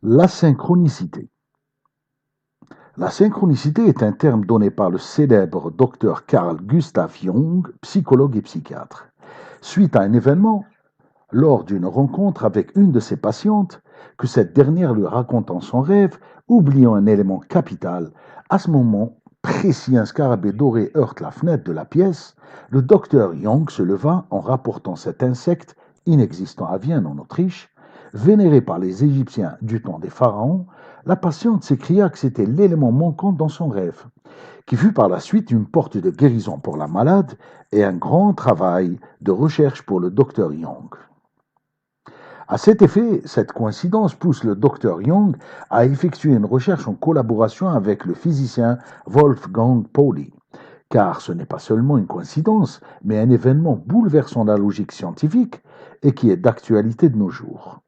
La synchronicité. La synchronicité est un terme donné par le célèbre docteur Carl Gustav Jung, psychologue et psychiatre. Suite à un événement, lors d'une rencontre avec une de ses patientes, que cette dernière lui raconte en son rêve, oubliant un élément capital, à ce moment précis, un scarabée doré heurte la fenêtre de la pièce, le docteur Jung se leva en rapportant cet insecte inexistant à Vienne en Autriche, vénéré par les Égyptiens du temps des pharaons. La patiente s'écria que c'était l'élément manquant dans son rêve, qui fut par la suite une porte de guérison pour la malade et un grand travail de recherche pour le docteur Jung. À cet effet, cette coïncidence pousse le docteur Jung à effectuer une recherche en collaboration avec le physicien Wolfgang Pauli, car ce n'est pas seulement une coïncidence, mais un événement bouleversant la logique scientifique et qui est d'actualité de nos jours.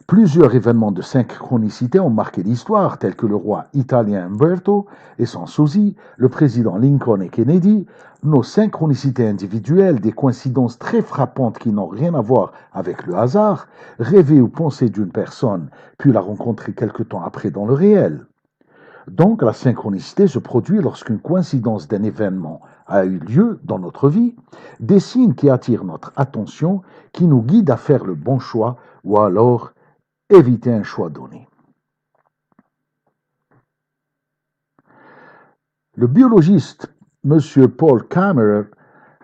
Plusieurs événements de synchronicité ont marqué l'histoire, tels que le roi italien Umberto et son sosie, le président Lincoln et Kennedy, nos synchronicités individuelles, des coïncidences très frappantes qui n'ont rien à voir avec le hasard, rêver ou penser d'une personne, puis la rencontrer quelque temps après dans le réel. Donc la synchronicité se produit lorsqu'une coïncidence d'un événement a eu lieu dans notre vie, des signes qui attirent notre attention, qui nous guident à faire le bon choix ou alors éviter un choix donné. Le biologiste M. Paul Kammerer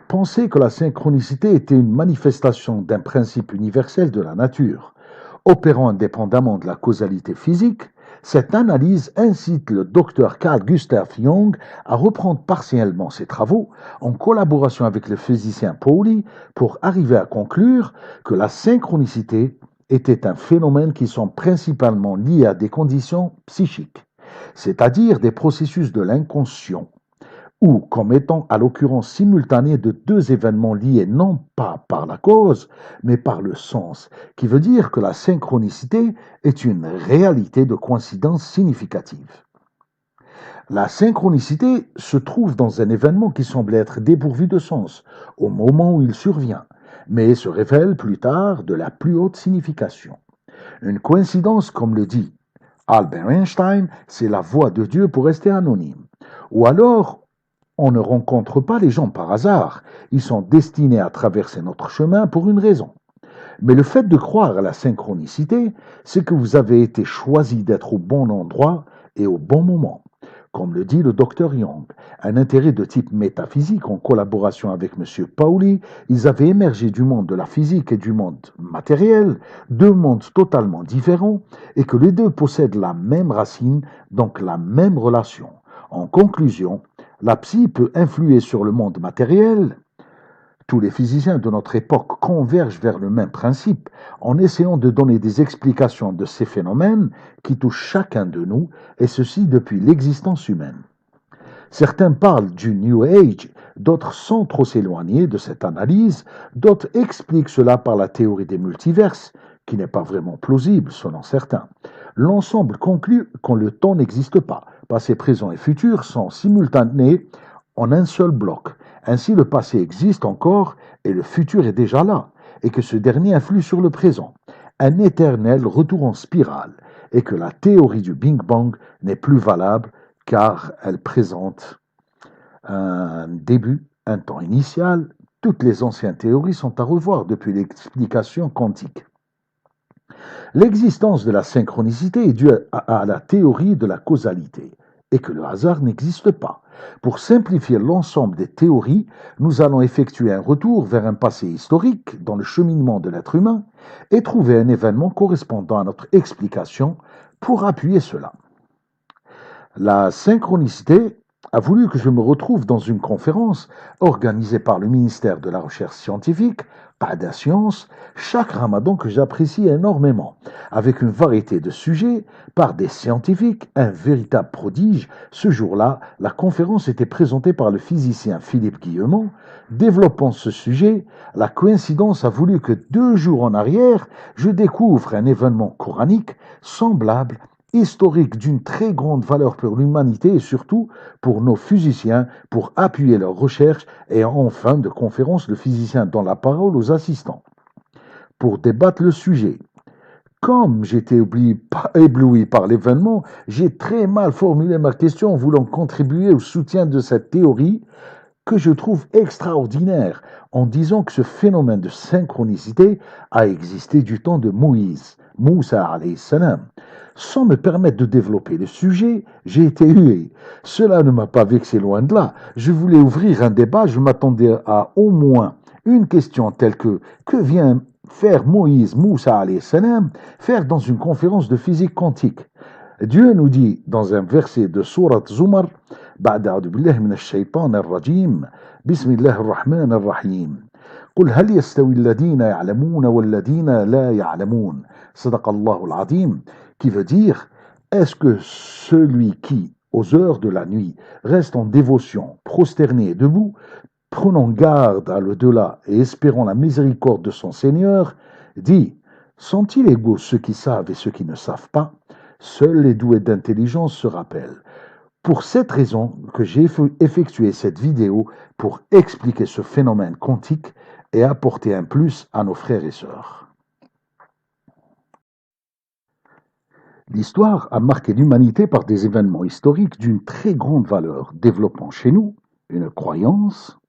pensait que la synchronicité était une manifestation d'un principe universel de la nature. Opérant indépendamment de la causalité physique, cette analyse incite le docteur Carl Gustav Jung à reprendre partiellement ses travaux en collaboration avec le physicien Pauli pour arriver à conclure que la synchronicité était un phénomène qui sont principalement liés à des conditions psychiques, c'est-à-dire des processus de l'inconscient, ou comme étant à l'occurrence simultanée de deux événements liés non pas par la cause, mais par le sens, qui veut dire que la synchronicité est une réalité de coïncidence significative. La synchronicité se trouve dans un événement qui semble être dépourvu de sens au moment où il survient, mais se révèle plus tard de la plus haute signification. Une coïncidence, comme le dit Albert Einstein, c'est la voix de Dieu pour rester anonyme. Ou alors, on ne rencontre pas les gens par hasard, ils sont destinés à traverser notre chemin pour une raison. Mais le fait de croire à la synchronicité, c'est que vous avez été choisi d'être au bon endroit et au bon moment. Comme le dit le docteur Jung, un intérêt de type métaphysique en collaboration avec M. Pauli, ils avaient émergé du monde de la physique et du monde matériel, deux mondes totalement différents, et que les deux possèdent la même racine, donc la même relation. En conclusion, la psy peut influer sur le monde matériel. Tous les physiciens de notre époque convergent vers le même principe en essayant de donner des explications de ces phénomènes qui touchent chacun de nous, et ceci depuis l'existence humaine. Certains parlent du New Age, d'autres sans trop s'éloigner de cette analyse, d'autres expliquent cela par la théorie des multiverses, qui n'est pas vraiment plausible selon certains. L'ensemble conclut que le temps n'existe pas. Passé, présent et futur sont simultanés en un seul bloc. Ainsi, le passé existe encore et le futur est déjà là, et que ce dernier influe sur le présent. Un éternel retour en spirale, et que la théorie du Big Bang n'est plus valable car elle présente un début, un temps initial. Toutes les anciennes théories sont à revoir depuis l'explication quantique. L'existence de la synchronicité est due à la théorie de la causalité et que le hasard n'existe pas. Pour simplifier l'ensemble des théories, nous allons effectuer un retour vers un passé historique dans le cheminement de l'être humain et trouver un événement correspondant à notre explication pour appuyer cela. La synchronicité a voulu que je me retrouve dans une conférence organisée par le ministère de la Recherche scientifique, Qada Science, chaque ramadan que j'apprécie énormément, avec une variété de sujets, par des scientifiques, un véritable prodige. Ce jour-là, la conférence était présentée par le physicien Philippe Guillemont. Développant ce sujet, la coïncidence a voulu que 2 jours en arrière, je découvre un événement coranique semblable, historique d'une très grande valeur pour l'humanité et surtout pour nos physiciens, pour appuyer leurs recherches, et en fin de conférence, le physicien donne la parole aux assistants. pour débattre le sujet. Comme j'étais ébloui par l'événement, j'ai très mal formulé ma question en voulant contribuer au soutien de cette théorie que je trouve extraordinaire en disant que ce phénomène de synchronicité a existé du temps de Moïse, Moussa alayhi salam. Sans me permettre de développer le sujet, j'ai été hué. Cela ne m'a pas vexé loin de là. Je voulais ouvrir un débat, je m'attendais à au moins une question telle que vient faire Moïse, Moussa alayhi salam, faire dans une conférence de physique quantique. Dieu nous dit dans un verset de sourate Zumar, بعد أعوذ بالله من الشيطان الرجيم بسم الله الرحمن الرحيم قل هل يستوي الذين يعلمون والذين لا يعلمون صدق الله العظيم, qui veut dire est-ce que celui qui aux heures de la nuit reste en dévotion prosterné et debout prenant garde à l'au-delà et espérant la miséricorde de son Seigneur dit sont-ils égaux ceux qui savent et ceux qui ne savent pas? Seuls les doués d'intelligence se rappellent. Pour cette raison que j'ai effectué cette vidéo pour expliquer ce phénomène quantique et apporter un plus à nos frères et sœurs. L'histoire a marqué l'humanité par des événements historiques d'une très grande valeur, développant chez nous une croyance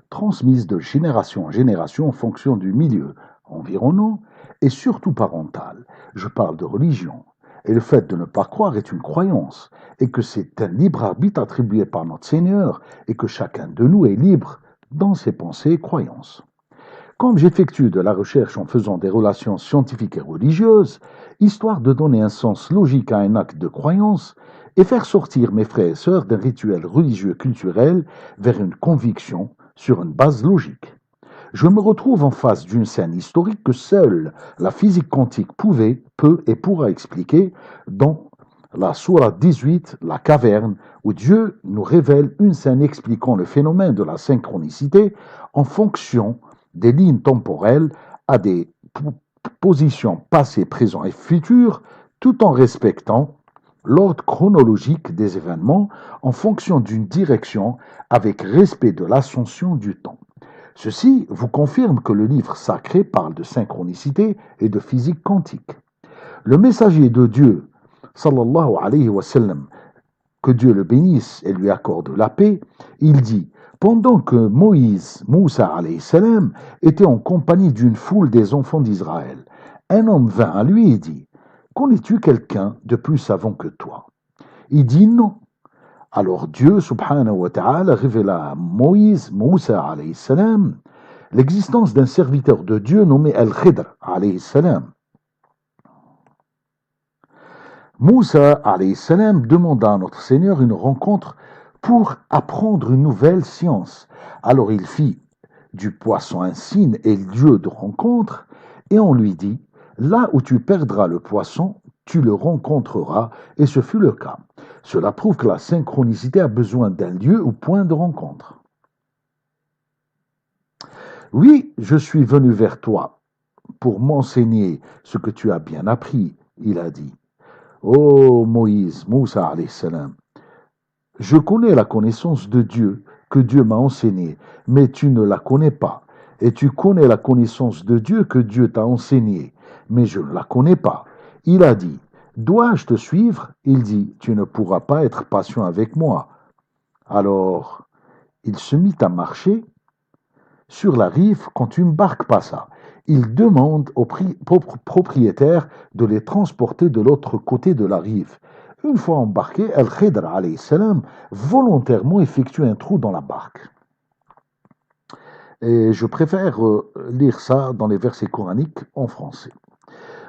transmise de génération en génération en fonction du milieu environnant et surtout parental. Je parle de religion. Et le fait de ne pas croire est une croyance, et que c'est un libre arbitre attribué par notre Seigneur, et que chacun de nous est libre dans ses pensées et croyances. Comme j'effectue de la recherche en faisant des relations scientifiques et religieuses, histoire de donner un sens logique à un acte de croyance, et faire sortir mes frères et sœurs d'un rituel religieux culturel vers une conviction sur une base logique. Je me retrouve en face d'une scène historique que seule la physique quantique peut et pourra expliquer dans la sourate 18, la caverne, où Dieu nous révèle une scène expliquant le phénomène de la synchronicité en fonction des lignes temporelles à des positions passées, présentes et futures, tout en respectant l'ordre chronologique des événements en fonction d'une direction avec respect de l'ascension du temps. Ceci vous confirme que le livre sacré parle de synchronicité et de physique quantique. Le messager de Dieu, sallallahu alayhi wa sallam, que Dieu le bénisse et lui accorde la paix, il dit « Pendant que Moïse, Moussa alayhi salam, était en compagnie d'une foule des enfants d'Israël, un homme vint à lui et dit « Connais-tu quelqu'un de plus savant que toi ?» Il dit « Non. » Alors Dieu, subhanahu wa ta'ala, révéla à Moïse, Moussa alayhi salam, l'existence d'un serviteur de Dieu nommé Al-Khidr alayhi salam. Moussa alayhi salam demanda à notre Seigneur une rencontre pour apprendre une nouvelle science. Alors il fit du poisson un signe et lieu de rencontre, et on lui dit, là où tu perdras le poisson, tu le rencontreras, et ce fut le cas. Cela prouve que la synchronicité a besoin d'un lieu ou point de rencontre. Oui, je suis venu vers toi pour m'enseigner ce que tu as bien appris, il a dit. Ô Moïse, Moussa alayhi salam, je connais la connaissance de Dieu que Dieu m'a enseignée, mais tu ne la connais pas. Et tu connais la connaissance de Dieu que Dieu t'a enseignée, mais je ne la connais pas. Il a dit, dois-je te suivre? Il dit, tu ne pourras pas être patient avec moi. Alors, il se mit à marcher sur la rive quand une barque passa. Il demande au propriétaire de les transporter de l'autre côté de la rive. Une fois embarqué, Al-Khidr alayhi salam volontairement effectue un trou dans la barque. Et je préfère lire ça dans les versets coraniques en français.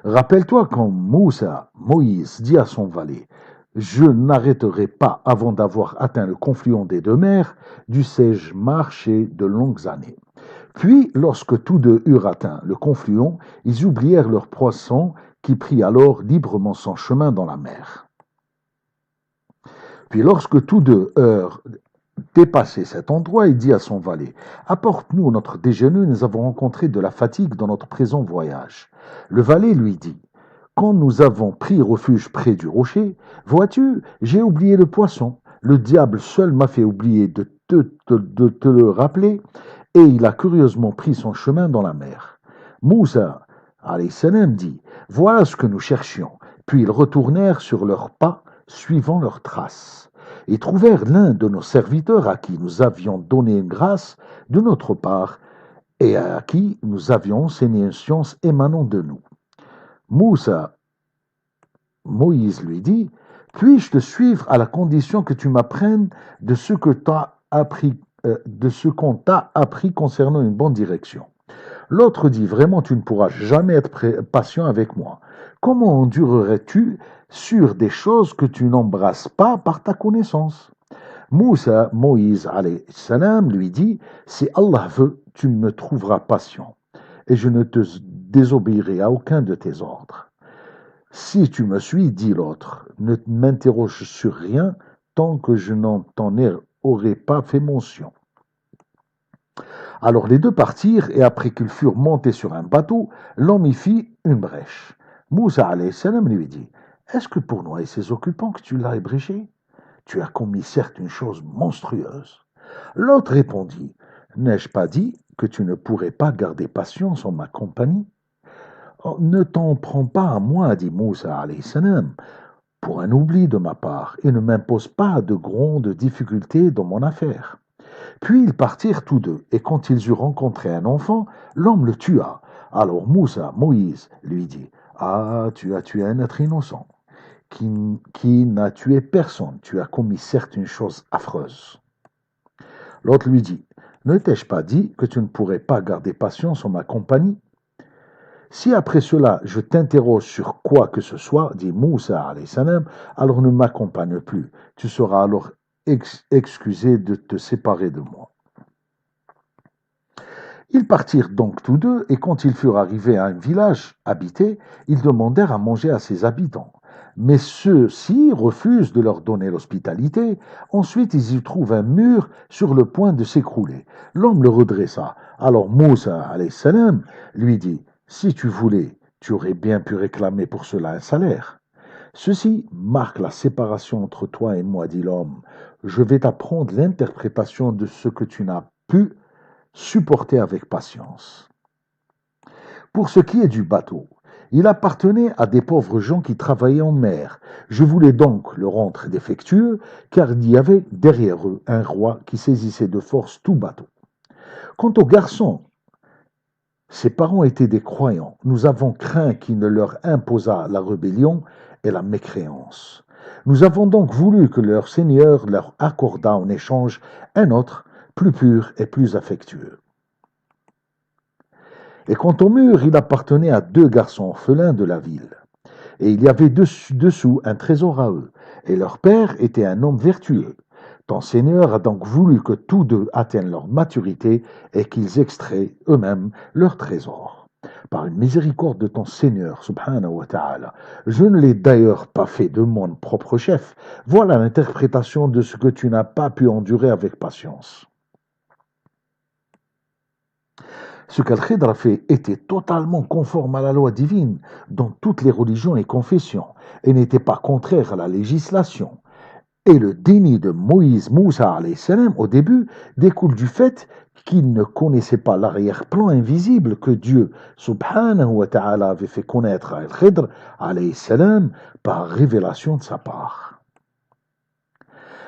Rappelle-toi quand Moïse dit à son valet, je n'arrêterai pas avant d'avoir atteint le confluent des deux mers, dussé-je marcher de longues années. Puis, lorsque tous deux eurent atteint le confluent, ils oublièrent leur poisson qui prit alors librement son chemin dans la mer. Puis, lorsque tous deux eurent dépassé cet endroit, il dit à son valet, apporte-nous notre déjeuner, nous avons rencontré de la fatigue dans notre présent voyage. Le valet lui dit, quand nous avons pris refuge près du rocher, vois-tu, j'ai oublié le poisson. Le diable seul m'a fait oublier de te le rappeler, et il a curieusement pris son chemin dans la mer. Moussa alayhi salam dit, voilà ce que nous cherchions. Puis ils retournèrent sur leurs pas, suivant leurs traces, et trouvèrent l'un de nos serviteurs à qui nous avions donné une grâce de notre part et à qui nous avions enseigné une science émanant de nous. Moïse lui dit, puis-je te suivre à la condition que tu m'apprennes de ce que qu'on t'a appris concernant une bonne direction. L'autre dit, vraiment tu ne pourras jamais être patient avec moi. Comment endurerais-tu sur des choses que tu n'embrasses pas par ta connaissance? Moïse alayhi salam lui dit, si Allah veut, tu me trouveras patient et je ne te désobéirai à aucun de tes ordres. Si tu me suis, dit l'autre, ne m'interroge sur rien tant que je n'en aurai pas fait mention. Alors les deux partirent, et après qu'ils furent montés sur un bateau, l'homme y fit une brèche. Moussa alayhi salam lui dit, est-ce que pour noyer ses occupants que tu l'as ébréché? Tu as commis certes une chose monstrueuse. L'autre répondit, n'ai-je pas dit que tu ne pourrais pas garder patience en ma compagnie? Oh, ne t'en prends pas à moi, dit Moussa alayhi salam, pour un oubli de ma part, et ne m'impose pas de grandes difficultés dans mon affaire. Puis ils partirent tous deux, et quand ils eurent rencontré un enfant, l'homme le tua. Alors Moïse, lui dit, ah, tu as tué un être innocent, qui n'a tué personne, tu as commis certes une chose affreuse. L'autre lui dit, ne t'ai-je pas dit que tu ne pourrais pas garder patience en ma compagnie? Si après cela je t'interroge sur quoi que ce soit, dit Moussa alayhi salam, alors ne m'accompagne plus. Tu seras alors excusé de te séparer de moi. Ils partirent donc tous deux, et quand ils furent arrivés à un village habité, ils demandèrent à manger à ses habitants. Mais ceux-ci refusent de leur donner l'hospitalité. Ensuite, ils y trouvent un mur sur le point de s'écrouler. L'homme le redressa. Alors Moussa alayhi salam lui dit, si tu voulais, tu aurais bien pu réclamer pour cela un salaire. Ceci marque la séparation entre toi et moi, dit l'homme. Je vais t'apprendre l'interprétation de ce que tu n'as pu supporter avec patience. Pour ce qui est du bateau, il appartenait à des pauvres gens qui travaillaient en mer. Je voulais donc le rendre défectueux, car il y avait derrière eux un roi qui saisissait de force tout bateau. Quant aux garçons, ses parents étaient des croyants. Nous avons craint qu'il ne leur imposât la rébellion et la mécréance. Nous avons donc voulu que leur Seigneur leur accordât en échange un autre, plus pur et plus affectueux. Et quant au mur, il appartenait à deux garçons orphelins de la ville. Et il y avait dessous un trésor à eux. Et leur père était un homme vertueux. Ton Seigneur a donc voulu que tous deux atteignent leur maturité et qu'ils extraient eux-mêmes leur trésor. Par une miséricorde de ton Seigneur, subhanahu wa ta'ala, je ne l'ai d'ailleurs pas fait de mon propre chef. Voilà l'interprétation de ce que tu n'as pas pu endurer avec patience. Ce qu'Al-Khidr a fait était totalement conforme à la loi divine dans toutes les religions et confessions et n'était pas contraire à la législation. Et le déni de Moussa alayhi salam au début découle du fait qu'il ne connaissait pas l'arrière-plan invisible que Dieu subhanahu wa ta'ala avait fait connaître à Al-Khidr alayhi salam par révélation de sa part.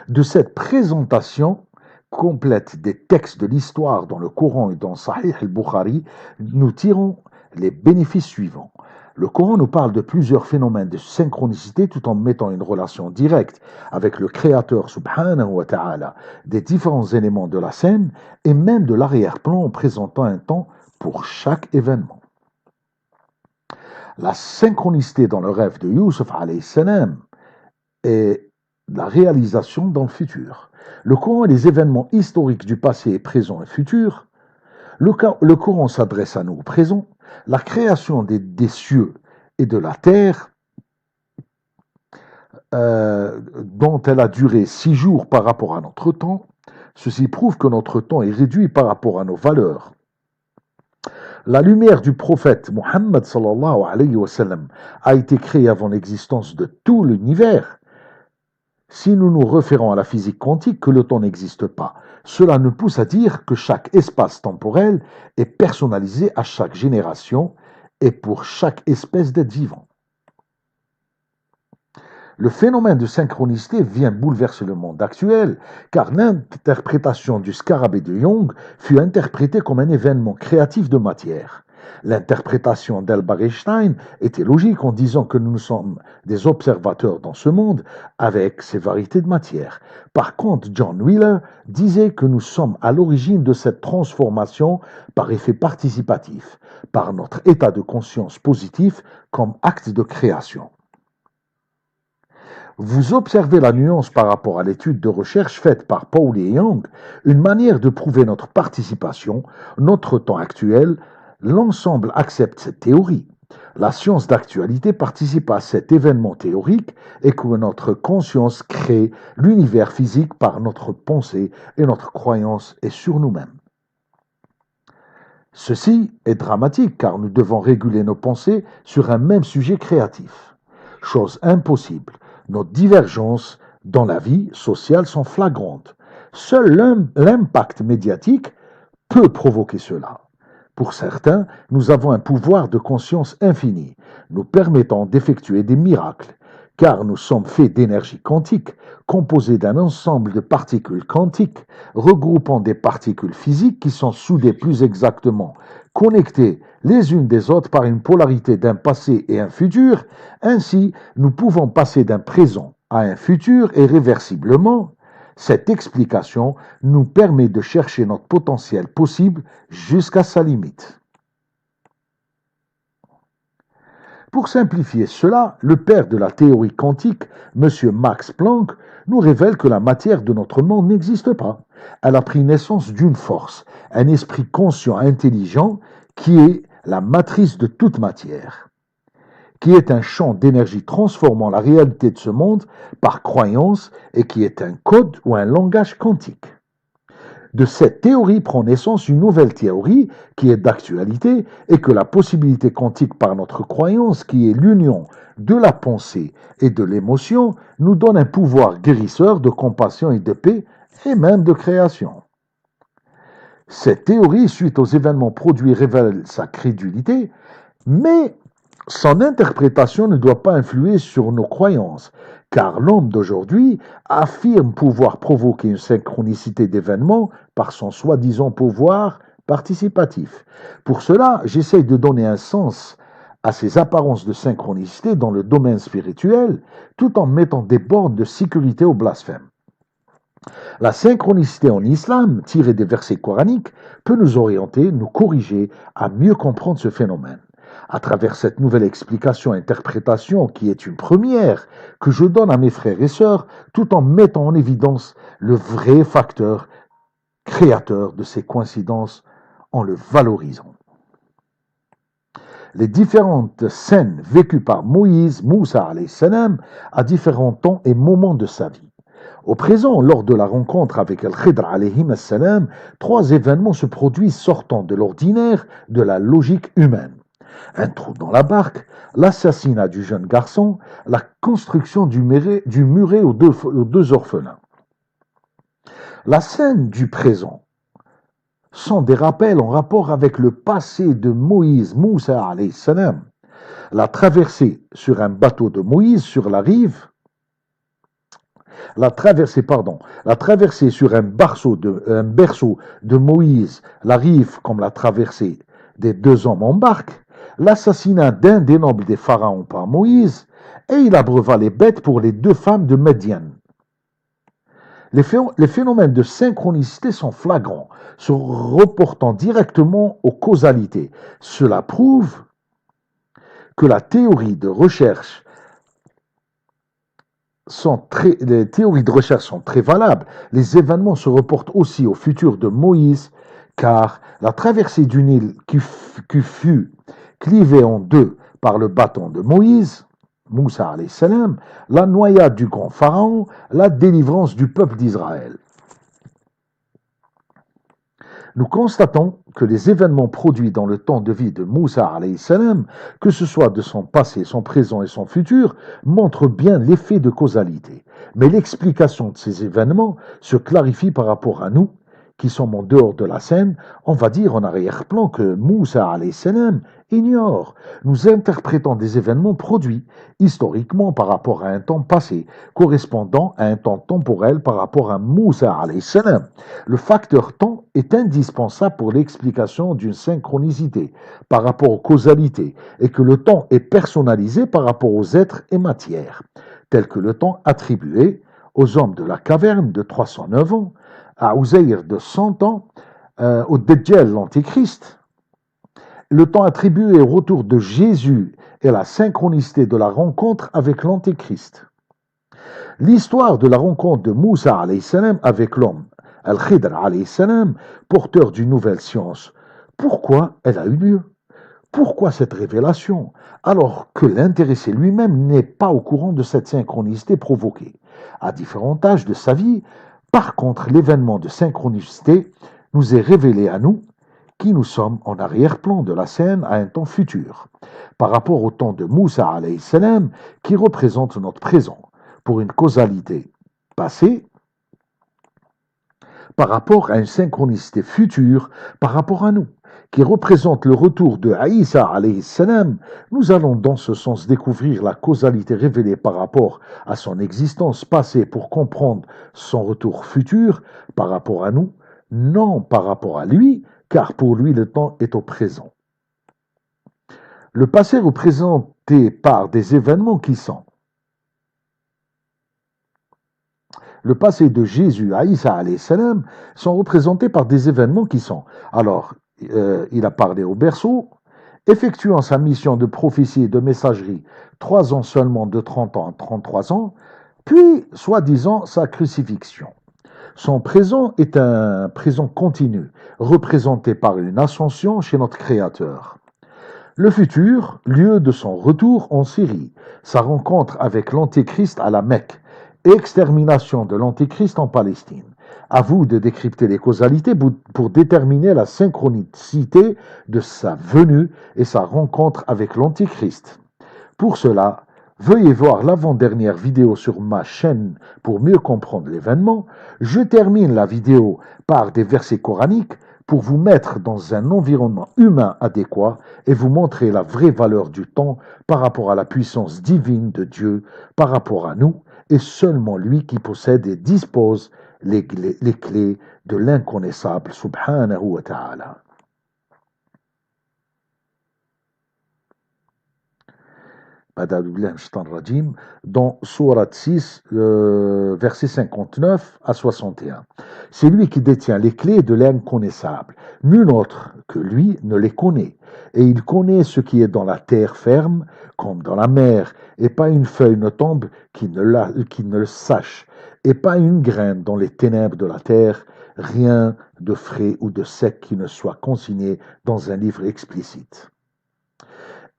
De cette présentation complète des textes de l'histoire dans le Coran et dans Sahih al-Bukhari, nous tirons les bénéfices suivants. Le Coran nous parle de plusieurs phénomènes de synchronicité tout en mettant une relation directe avec le Créateur subhanahu wa ta'ala des différents éléments de la scène et même de l'arrière-plan en présentant un temps pour chaque événement. La synchronicité dans le rêve de Yusuf alayhi salam est la réalisation dans le futur. Le Coran et les événements historiques du passé, présent et futur. Le Coran s'adresse à nous au présent. La création des cieux et de la terre, dont elle a duré 6 jours par rapport à notre temps, ceci prouve que notre temps est réduit par rapport à nos valeurs. La lumière du prophète Muhammad sallallahu alayhi wa sallam a été créée avant l'existence de tout l'univers. Si nous nous référons à la physique quantique, que le temps n'existe pas, cela nous pousse à dire que chaque espace temporel est personnalisé à chaque génération et pour chaque espèce d'être vivant. Le phénomène de synchronicité vient bouleverser le monde actuel, car l'interprétation du scarabée de Jung fut interprétée comme un événement créatif de matière. L'interprétation d'Albert Einstein était logique en disant que nous sommes des observateurs dans ce monde avec ses variétés de matière. Par contre, John Wheeler disait que nous sommes à l'origine de cette transformation par effet participatif, par notre état de conscience positif comme acte de création. Vous observez la nuance par rapport à l'étude de recherche faite par Pauli et Young, une manière de prouver notre participation, notre temps actuel. L'ensemble accepte cette théorie. La science d'actualité participe à cet événement théorique et que notre conscience crée l'univers physique par notre pensée et notre croyance est sur nous-mêmes. Ceci est dramatique car nous devons réguler nos pensées sur un même sujet créatif. Chose impossible. Nos divergences dans la vie sociale sont flagrantes. Seul l'impact médiatique peut provoquer cela. Pour certains, nous avons un pouvoir de conscience infini, nous permettant d'effectuer des miracles, car nous sommes faits d'énergie quantique, composée d'un ensemble de particules quantiques, regroupant des particules physiques qui sont soudées plus exactement, connectées les unes des autres par une polarité d'un passé et un futur. Ainsi, nous pouvons passer d'un présent à un futur irréversiblement. Cette explication nous permet de chercher notre potentiel possible jusqu'à sa limite. Pour simplifier cela, le père de la théorie quantique, M. Max Planck, nous révèle que la matière de notre monde n'existe pas. Elle a pris naissance d'une force, un esprit conscient intelligent qui est la matrice de toute matière, qui est un champ d'énergie transformant la réalité de ce monde par croyance et qui est un code ou un langage quantique. De cette théorie prend naissance une nouvelle théorie qui est d'actualité et que la possibilité quantique par notre croyance, qui est l'union de la pensée et de l'émotion, nous donne un pouvoir guérisseur de compassion et de paix et même de création. Cette théorie, suite aux événements produits, révèle sa crédulité, mais son interprétation ne doit pas influer sur nos croyances, car l'homme d'aujourd'hui affirme pouvoir provoquer une synchronicité d'événements par son soi-disant pouvoir participatif. Pour cela, j'essaye de donner un sens à ces apparences de synchronicité dans le domaine spirituel, tout en mettant des bornes de sécurité au blasphème. La synchronicité en islam, tirée des versets coraniques, peut nous orienter, nous corriger à mieux comprendre ce phénomène. À travers cette nouvelle explication et interprétation qui est une première que je donne à mes frères et sœurs, tout en mettant en évidence le vrai facteur créateur de ces coïncidences en le valorisant. Les différentes scènes vécues par Moïse, Moussa alayhi salam, à différents temps et moments de sa vie. Au présent, lors de la rencontre avec Al-Khidr alayhi salam, 3 événements se produisent sortant de l'ordinaire de la logique humaine. Un trou dans la barque, l'assassinat du jeune garçon, la construction du muret aux 2 orphelins. La scène du présent sont des rappels en rapport avec le passé de Moïse, Moussa alayhi salam. La traversée sur un bateau de Moïse sur la rive, la traversée sur un berceau de Moïse, la rive comme la traversée des 2 hommes en barque, l'assassinat d'un des nobles des pharaons par Moïse, et il abreuva les bêtes pour les 2 femmes de Médian. Les phénomènes de synchronicité sont flagrants, se reportant directement aux causalités. Cela prouve que les théories de recherche sont très valables. Les événements se reportent aussi au futur de Moïse, car la traversée du Nil qui fut clivée en 2 par le bâton de Moïse, Moussa alayhi salam, la noyade du grand pharaon, la délivrance du peuple d'Israël. Nous constatons que les événements produits dans le temps de vie de Moussa alayhi salam, que ce soit de son passé, son présent et son futur, montrent bien l'effet de causalité. Mais l'explication de ces événements se clarifie par rapport à nous, qui sont en dehors de la scène, on va dire en arrière-plan que Moussa alayhi salam ignore. Nous interprétons des événements produits historiquement par rapport à un temps passé, correspondant à un temps temporel par rapport à Moussa alayhi salam. Le facteur temps est indispensable pour l'explication d'une synchronicité par rapport aux causalités et que le temps est personnalisé par rapport aux êtres et matières, tel que le temps attribué aux hommes de la caverne de 309 ans, à Uzair de 100 ans, au Dajjal, l'Antéchrist. Le temps attribué au retour de Jésus et la synchronicité de la rencontre avec l'Antéchrist. L'histoire de la rencontre de Moussa alayhi salam avec l'homme, Al-Khidr alayhi salam, porteur d'une nouvelle science. Pourquoi elle a eu lieu? Pourquoi cette révélation, alors que l'intéressé lui-même n'est pas au courant de cette synchronicité provoquée? À différents âges de sa vie, par contre, l'événement de synchronicité nous est révélé à nous, qui nous sommes en arrière-plan de la scène à un temps futur, par rapport au temps de Moussa alayhi salam, qui représente notre présent, pour une causalité passée, par rapport à une synchronicité future, par rapport à nous, qui représente le retour de Aïssa alayhi salam. Nous allons dans ce sens découvrir la causalité révélée par rapport à son existence passée pour comprendre son retour futur par rapport à nous, non par rapport à lui, car pour lui le temps est au présent. Le passé représenté par des événements qui sont le passé de Jésus, Aïssa alayhi salam, sont représentés par des événements qui sont. Alors, il a parlé au berceau, effectuant sa mission de prophétie et de messagerie 3 ans seulement, de 30 ans à 33 ans, puis, soi-disant, sa crucifixion. Son présent est un présent continu, représenté par une ascension chez notre Créateur. Le futur, lieu de son retour en Syrie, sa rencontre avec l'Antéchrist à la Mecque, extermination de l'Antéchrist en Palestine. À vous de décrypter les causalités pour déterminer la synchronicité de sa venue et sa rencontre avec l'Antéchrist. Pour cela, veuillez voir l'avant-dernière vidéo sur ma chaîne pour mieux comprendre l'événement. Je termine la vidéo par des versets coraniques pour vous mettre dans un environnement humain adéquat et vous montrer la vraie valeur du temps par rapport à la puissance divine de Dieu, par rapport à nous, et seulement lui qui possède et dispose les clés de l'inconnaissable, subhanahu wa ta'ala. Dans Sourate 6, versets 59 à 61. C'est lui qui détient les clés de l'inconnaissable. Nul autre que lui ne les connaît. Et il connaît ce qui est dans la terre ferme, comme dans la mer, et pas une feuille ne tombe qui ne le sache, et pas une graine dans les ténèbres de la terre, rien de frais ou de sec qui ne soit consigné dans un livre explicite.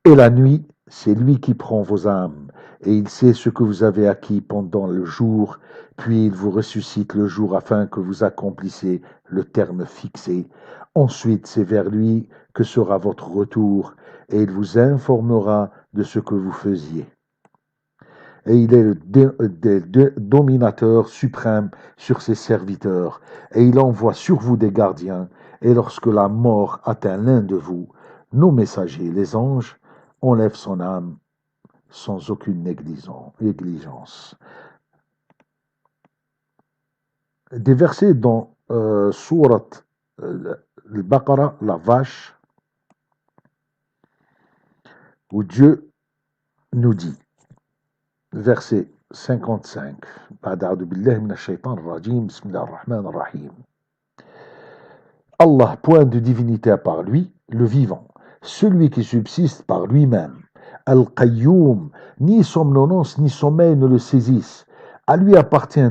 Et la nuit, c'est lui qui prend vos âmes, et il sait ce que vous avez acquis pendant le jour, puis il vous ressuscite le jour afin que vous accomplissiez le terme fixé. Ensuite, c'est vers lui que sera votre retour, et il vous informera de ce que vous faisiez. Et il est le dominateur suprême sur ses serviteurs, et il envoie sur vous des gardiens, et lorsque la mort atteint l'un de vous, nos messagers, les anges, enlève son âme sans aucune négligence. Des versets dans Sourate Al-Baqarah, la vache, où Dieu nous dit, verset 55, A'udhu billahi minash shaitanir rajim, bismillahir rahmanir rahim. Allah, point de divinité à part lui, le vivant, celui qui subsiste par lui-même, Al-Qayyum, ni somnolence ni sommeil ne le saisissent. À lui appartient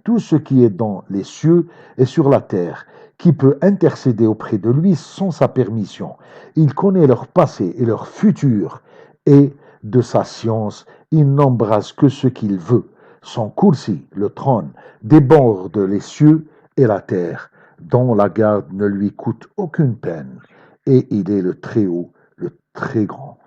tout ce qui est dans les cieux et sur la terre, qui peut intercéder auprès de lui sans sa permission. Il connaît leur passé et leur futur, et de sa science, il n'embrase que ce qu'il veut. Son kursi, le trône, déborde les cieux et la terre, dont la garde ne lui coûte aucune peine, et il est le Très-Haut, le Très Grand.